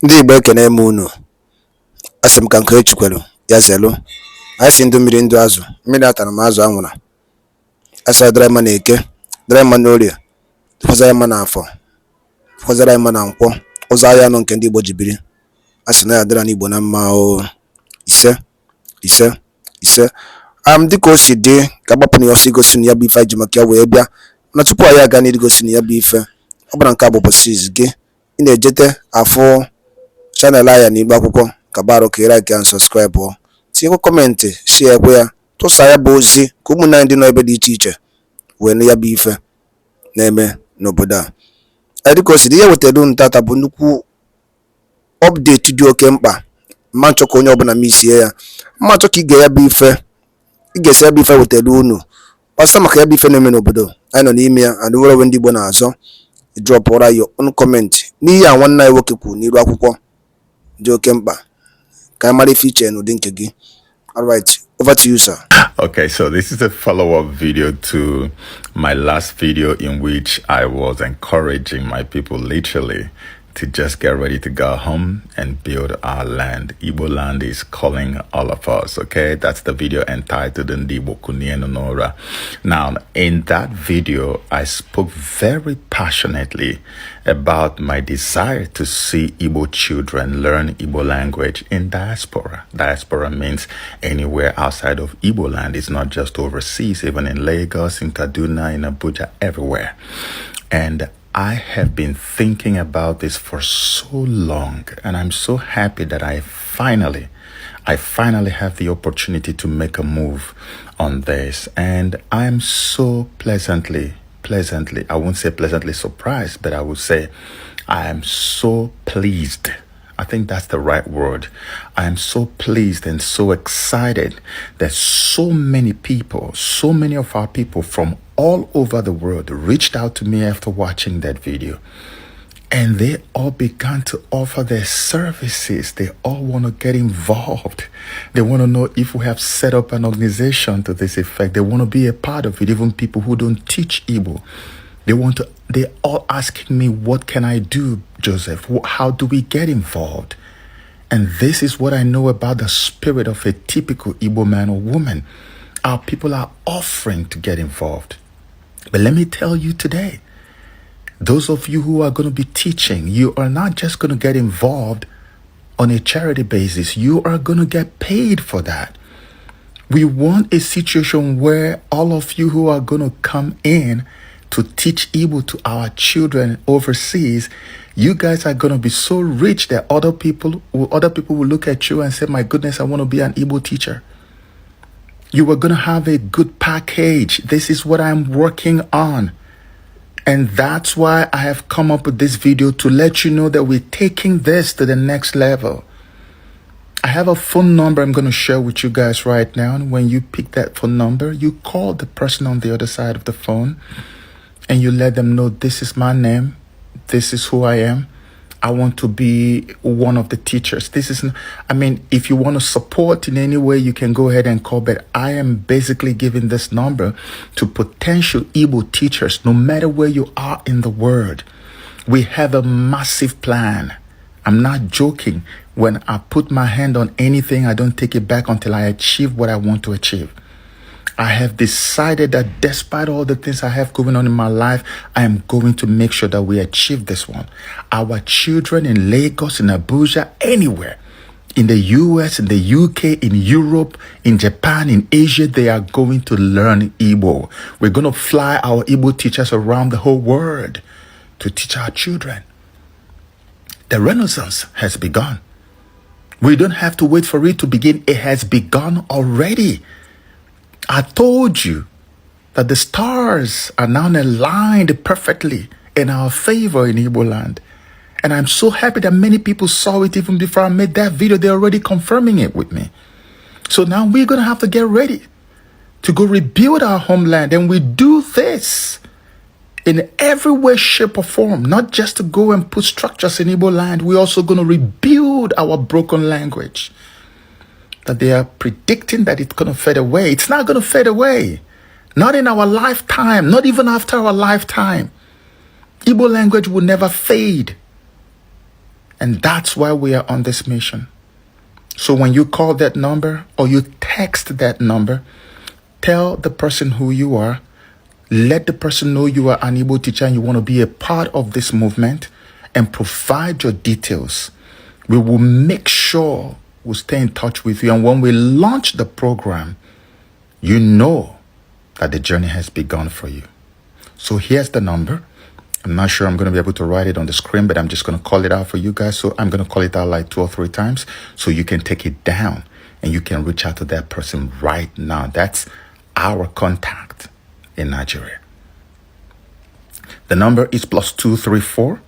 Ndị Igbo ekene m unu. Asị m ka nke Okechukwu ya zelu. Anyị si ndụ mmiri ndụ azụ. Mmiri atara m azụ anwụra. Asa dara mma na Eke, dara mma na Orie, fọzara mma na Afọ, fọzara mma na Nkwọ. Ụzọ ahịa anọ nke ndị Igbo ji biri. Asị na ya dara n'Igbo na mma o. Ise, ise, ise. Dịka o si dị ka agbapụ na ya ọsọ igosi na ya bụ ife anyị ji maka ya wee bịa. Na tupu anyị aga n'igosi na ya bụ ife, ọ bụla nke a bụ ụbọchị izu gị. Ị na-ejete afọ channel aya n'Igbo akwụkwọ ka baro ka like and subscribe o. Tinyekwa kọmentị, share ekwe ya, tụsa ya bụ ozi ka ụmụnne anyị dị n'ebe dị iche iche wee na ya bụ ife na-eme n'obodo a. Dịka o si dị, ihe wetara unu tata bụ nnukwu update dị oke mkpa. Mma nchọ ka onye ọbụla misie ya. Mma nchọ ka ị ga ya bụ ife, ị ga-esi ya bụ ife wetara unu gbasa maka ya bụ ife na-eme n'obodo anyị nọ n'ime ya. And nwere ndị Igbo na-azọ drọpụra ya on comment n'ihe a nwanne anyị nwoke kwuru n'iru akwụkwọ dị oke mkpa ka anyị mara ife iche n'ụdị nke gị. Alright, over to you, sir. Okay, so this is a follow-up video to my last video in which I was encouraging my people literally to just get ready to go home and build our land. Igbo land is calling all of us, okay? That's the video entitled Igbo Kunien Nora. Now, in that video, I spoke very passionately about my desire to see Igbo children learn Igbo language in diaspora. Diaspora means anywhere outside of Igbo land. It's not just overseas, even in Lagos, in Kaduna, in Abuja, everywhere. And I have been thinking about this for so long, and I'm so happy that I finally have the opportunity to make a move on this. And I'm so pleasantly, I won't say pleasantly surprised, but I would say I am so pleased. I think that's the right word. I am so pleased and so excited that so many people, so many of our people from all over the world reached out to me after watching that video. And they all began to offer their services. They all want to get involved. They want to know if we have set up an organization to this effect. They want to be a part of it. Even people who don't teach Igbo. They're all asking me, what can I do, Joseph? How do we get involved? And this is what I know about the spirit of a typical Igbo man or woman. Our people are offering to get involved. But let me tell you today, those of you who are going to be teaching, you are not just going to get involved on a charity basis. You are going to get paid for that. We want a situation where all of you who are going to come in to teach Igbo to our children overseas, you guys are going to be so rich that other people will look at you and say, my goodness, I want to be an Igbo teacher. You are going to have a good package. This is what I'm working on. And that's why I have come up with this video, to let you know that we're taking this to the next level. I have a phone number I'm going to share with you guys right now. And when you pick that phone number, you call the person on the other side of the phone and you let them know, this is my name. This is who I am. I want to be one of the teachers. If you want to support in any way, you can go ahead and call, but I am basically giving this number to potential Igbo teachers, no matter where you are in the world. We have a massive plan. I'm not joking. When I put my hand on anything, I don't take it back until I achieve what I want to achieve. I have decided that despite all the things I have going on in my life, I am going to make sure that we achieve this one. Our children in Lagos, in Abuja, anywhere, in the US, in the UK, in Europe, in Japan, in Asia, they are going to learn Igbo. We're going to fly our Igbo teachers around the whole world to teach our children. The Renaissance has begun. We don't have to wait for it to begin. It has begun already. I told you that the stars are now aligned perfectly in our favor in Igbo land. And I'm so happy that many people saw it even before I made that video. They're already confirming it with me. So now we're going to have to get ready to go rebuild our homeland. And we do this in every way, shape, or form. Not just to go and put structures in Igbo land. We're also going to rebuild our broken language. That they are predicting that it's going to fade away. It's not going to fade away. Not in our lifetime. Not even after our lifetime. Igbo language will never fade. And that's why we are on this mission. So when you call that number or you text that number, tell the person who you are. Let the person know you are an Igbo teacher and you want to be a part of this movement, and provide your details. We will make sure we'll stay in touch with you. And when we launch the program, you know that the journey has begun for you. So here's the number. I'm not sure I'm going to be able to write it on the screen, but I'm just going to call it out for you guys. So I'm going to call it out like 2 or 3 times so you can take it down and you can reach out to that person right now. That's our contact in Nigeria. The number is +234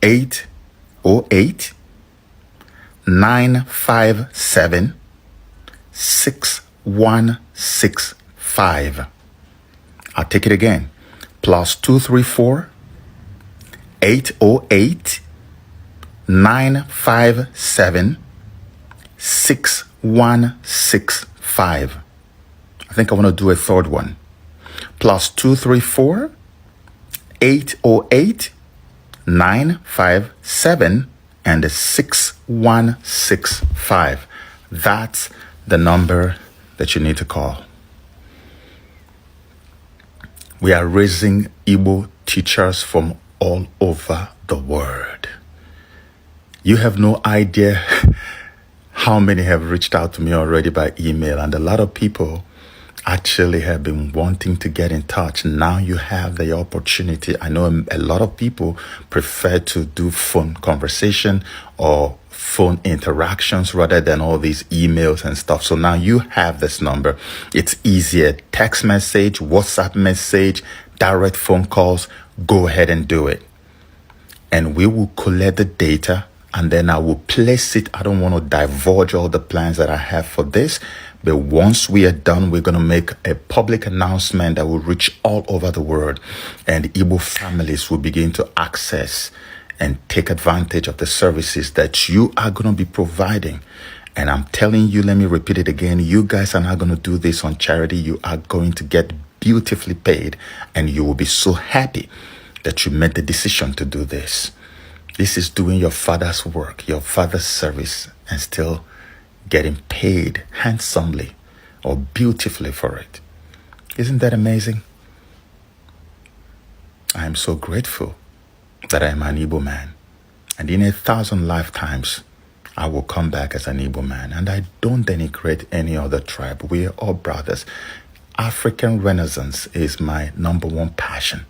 808 957 6165. I'll take it again. +234 808 957 6165. I think I want to do a third one. +234 808 957 and 6165. That's the number that you need to call. We are raising Igbo teachers from all over the world. You have no idea how many have reached out to me already by email, and a lot of people actually have been wanting to get in touch. Now you have the opportunity. I know a lot of people prefer to do phone conversation or phone interactions rather than all these emails and stuff. So now you have this number. It's easier. Text message, WhatsApp message, direct phone calls. Go ahead and do it. And we will collect the data and then I will place it. I don't want to divulge all the plans that I have for this. But once we are done, we're going to make a public announcement that will reach all over the world. And Igbo families will begin to access and take advantage of the services that you are going to be providing. And I'm telling you, let me repeat it again. You guys are not going to do this on charity. You are going to get beautifully paid. And you will be so happy that you made the decision to do this. This is doing your father's work, your father's service, and still getting paid handsomely or beautifully for it. Isn't that amazing? I am so grateful that I am an Igbo man. And in 1,000 lifetimes, I will come back as an Igbo man. And I don't denigrate any other tribe. We are all brothers. African Renaissance is my #1 passion.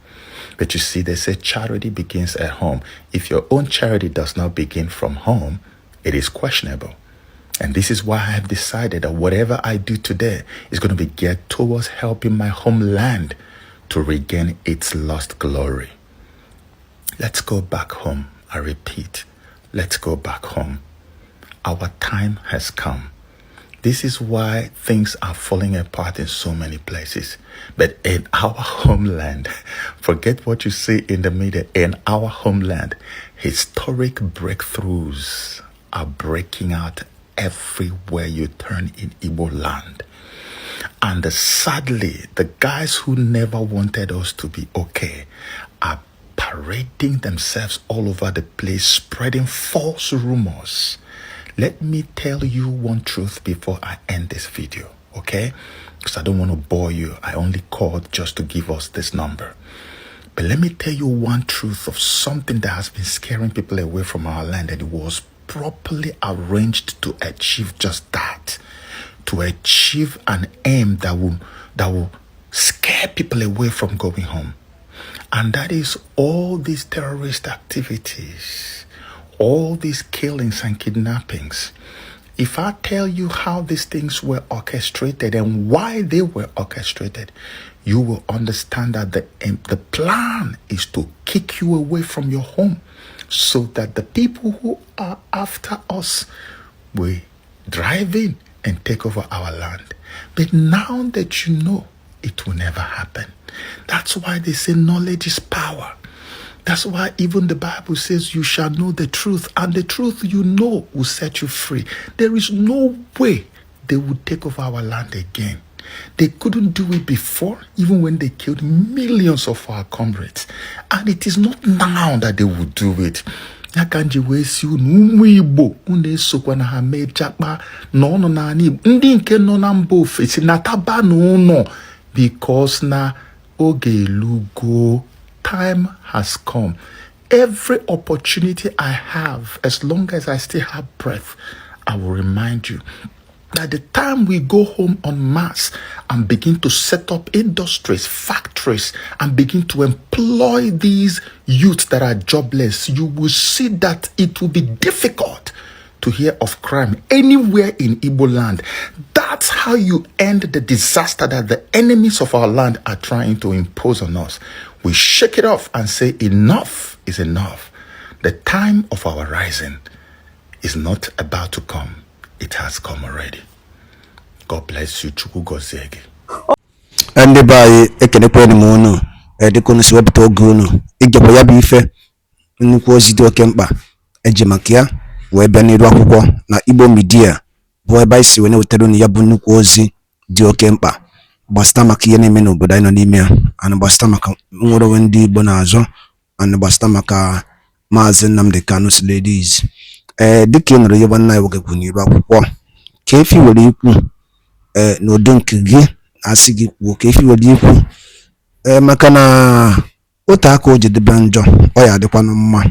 But you see, they say charity begins at home. If your own charity does not begin from home, it is questionable. And this is why I have decided that whatever I do today is going to be geared towards helping my homeland to regain its lost glory. Let's go back home. I repeat, let's go back home. Our time has come. This is why things are falling apart in so many places. But in our homeland, forget what you see in the media, in our homeland, historic breakthroughs are breaking out everywhere you turn in Igbo land. And sadly, the guys who never wanted us to be okay are parading themselves all over the place, spreading false rumors. Let me tell you one truth before I end this video, okay? Because I don't want to bore you. I only called just to give us this number. But let me tell you one truth of something that has been scaring people away from our land, and it was properly arranged to achieve just that, to achieve an aim that will scare people away from going home. And that is all these terrorist activities, all these killings and kidnappings. If I tell you how these things were orchestrated and why they were orchestrated, you will understand that the plan is to kick you away from your home, so that the people who are after us will drive in and take over our land. But now that you know, it will never happen. That's why they say knowledge is power. That's why even the Bible says you shall know the truth, and the truth you know will set you free. There is no way they would take over our land again. They couldn't do it before, even when they killed millions of our comrades. And it is not now that they will do it. ya ka nji wee si unu ụmụ Igbo unu esokwa na ha mee jakpa na ọnụ n'ala Igbo ndị nke nọ na mba ofesi na taba na ụnọ because na oge elugo. Time has come. Every opportunity I have, as long as I still have breath, I will remind you that the time we go home en masse and begin to set up industries, factories, and begin to employ these youths that are jobless, you will see that it will be difficult to hear of crime anywhere in Igbo land. That's how you end the disaster that the enemies of our land are trying to impose on us. We shake it off and say enough is enough. The time of our rising is not about to come. It has come already. God bless you. Chukwu gozie gị. Ndị be anyị ekenekwa m unu dịka unu si wepụta oge unu igekwa ya bụ ife nnukwu ozi dị oke mkpa eji maka ya wee bịa n'iru akwụkwọ na Igbo Media bụ ebe anyị si wee na-wetara unu ya bụ nnukwu ozi dị oke mkpa gbasịta maka ihe na-eme n'obodo anyị nọ n'ime ya, ana gbasịta maka nwere onwe ndị Igbo na-azọ, ana gbasịta maka Maazị Nnamdi Kanu ladies. Dịka ị nụrụ ihe nwanne anyị nwoke kwuru n'iru akwụkwọ ka efi were ikwu n'udo nke gị asị gị kwuo ka efi were ikwu maka na otu aka o jedebe njọ ọ ya adịkwanụ mma.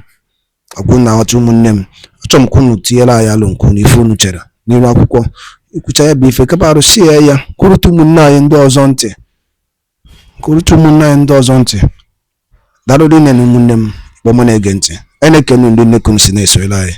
Ọgwụ na ọtụ ụmụnne m achọ m kwunu tinyere anyị alụ nkwu na ife unu chere n'iru akwụkwọ ikwucha ya bụ ife kapa arụsie ya kwurụta ụmụnne anyị ndị ọzọ ntị darụrụ nne na ụmụnne m kpọmọ na-ege ntị. Enekenu ndị nnekunu si na-esoyere anyị.